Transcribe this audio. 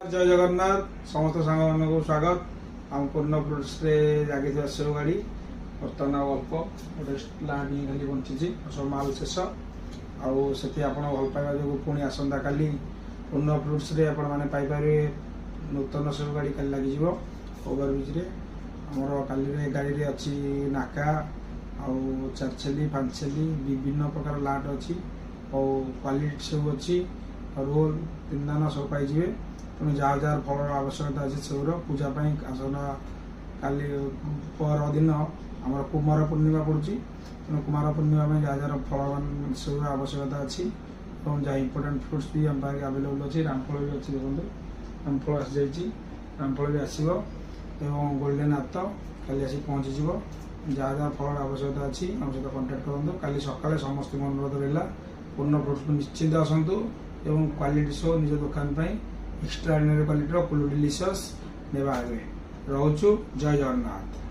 जय जगन्नाथ समस्त सांग मान को स्वागत आम पूर्ण फ्रुट्स आगे सेव गाड़ी बर्तमान अल्प गोटे लाइन खाली बंची सब माल शेष आती आप भल पाइबा जो पुणी आसंता काली पूर्ण फ्रुट्स मैंने पाइपर नूतन सेव गाड़ी कल लगे ओवरब्रिज आमर काली गाड़ी अच्छी नाका आउ चारछेली पांचछेली विभिन्न प्रकार लाट अच्छी और क्वालिटी सब अच्छी रोल तीन दाना सब पाइबे तेणु जहाँ जहाँ फल आवश्यकता अच्छे सेवर पूजापाई आसना काली पर दिन आम कुमार पूर्णिमा पड़ी तेणु कुमार पूर्णिमा में जहाँ जहाँ फल सेवर आवश्यकता अच्छी और जहाँ इंपोर्टाट फ्रुट्स भी आम पाखे आवेलेबल अच्छी रामफल भी अच्छी देखो रामफल आसी जाइए रामफल भी आसो गोल्डेन हाथ काली आसी पहुँची जहाँ जहाँ फल आवश्यकता अच्छी आम सहित कंटाक्ट करूँ काली सकाले समस्त अनुरोध रहा पूर्ण फ्रुट्स को निश्चिंत आसतु एवं क्वालिटी सो निज दुकान पर एक्सट्राऑर्डिनरी क्वालिटी फुल डिलिशियस नेबा रोचु जय जगन्नाथ।